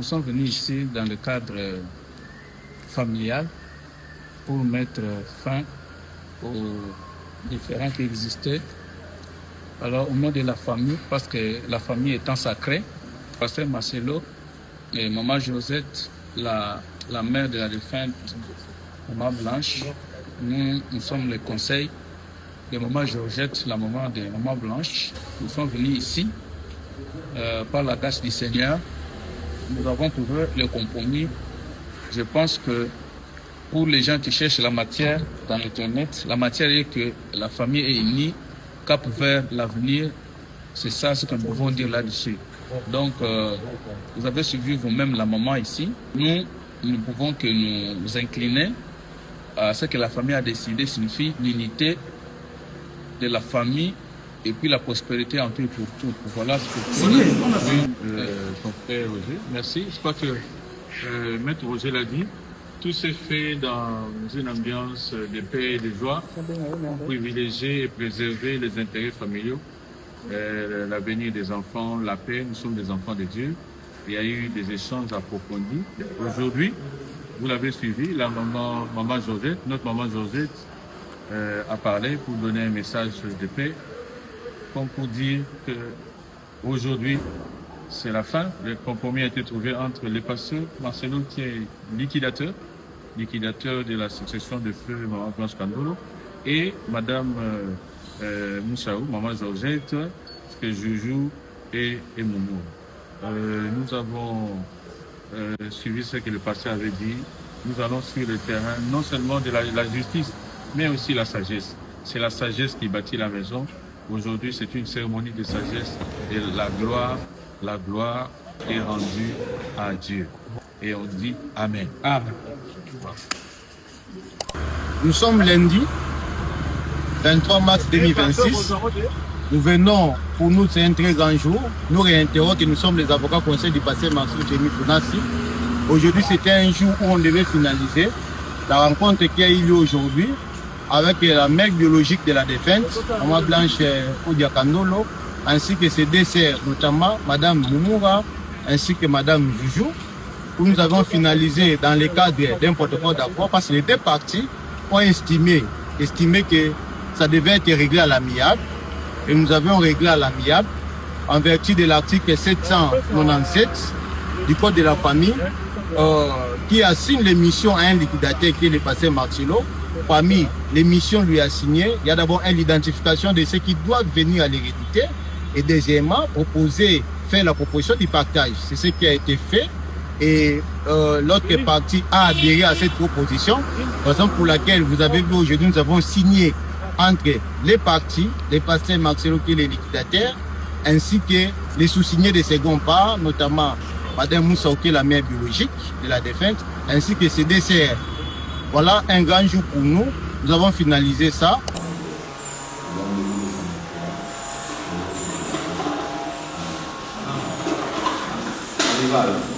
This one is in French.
sommes venus ici dans le cadre familial pour mettre fin aux différends qui existaient. Alors, au nom de la famille, parce que la famille étant sacrée, Pasteur Marcelo et Maman Josette, la mère de la défunte Maman Blanche, nous sommes le conseil de Maman Georgette, la maman de Maman Blanche. Nous sommes venus ici par la grâce du Seigneur. Nous avons trouvé le compromis. Je pense que pour les gens qui cherchent la matière dans Internet, la matière est que la famille est unie, cap vers l'avenir. C'est ça ce que nous pouvons dire là-dessus. Donc, vous avez suivi vous-même la maman ici. Nous ne pouvons que nous incliner à ce que la famille a décidé, signifie l'unité de la famille et puis la prospérité en tout et pour tout. Voilà ce que ton frère Roger. Merci. Je crois que Maître Roger l'a dit. Tout s'est fait dans une ambiance de paix et de joie pour privilégier et préserver les intérêts familiaux, l'avenir des enfants, la paix. Nous sommes des enfants de Dieu. Il y a eu des échanges approfondis. Aujourd'hui, vous l'avez suivi, la maman Georgette, notre maman Georgette a parlé pour donner un message de paix, comme pour dire que aujourd'hui c'est la fin. Le compromis a été trouvé entre le pasteur Marcelo, qui est liquidateur de la succession de feu Maman Blanche Kandolo, et Madame Moussaou, Maman Georgette, que Joujou et Moumou. Nous avons suivi ce que le pasteur avait dit. Nous allons sur le terrain, non seulement de la justice, mais aussi la sagesse. C'est la sagesse qui bâtit la maison. Aujourd'hui, c'est une cérémonie de sagesse et la gloire est rendue à Dieu. Et on dit Amen. Amen. Nous sommes lundi 23 mars 2026. Nous venons, pour nous c'est un très grand jour. Nous réitérons que nous sommes les avocats conseils du pasteur Marcelo Jérémie Tounassi. Aujourd'hui c'était un jour où on devait finaliser la rencontre qui a eu lieu aujourd'hui avec la mère biologique de la défunte, Maman Blanche Odia Kandolo, ainsi que ses deux sœurs, notamment Madame Moumoura, ainsi que Madame Joujou, où nous avons finalisé dans le cadre d'un protocole d'accord, parce que les deux parties ont estimé que ça devait être réglé à l'amiable, et nous avons réglé à l'amiable en vertu de l'article 797 du Code de la famille, qui assigne les missions à un liquidateur qui est le pasteur Marcelo. Parmi les missions lui assignées, il y a d'abord l'identification de ceux qui doivent venir à l'hérédité, et deuxièmement, faire la proposition du partage. C'est ce qui a été fait, et l'autre partie a adhéré à cette proposition, raison pour laquelle vous avez vu aujourd'hui, nous avons signé entre les parties, les pasteurs Marcelo qui est le liquidateur, ainsi que les sous-signés de second part, notamment Madame Moussa qui est la mère biologique de la défunte, ainsi que ses deux sœurs. Voilà un grand jour pour nous. Nous avons finalisé ça. Arrivare.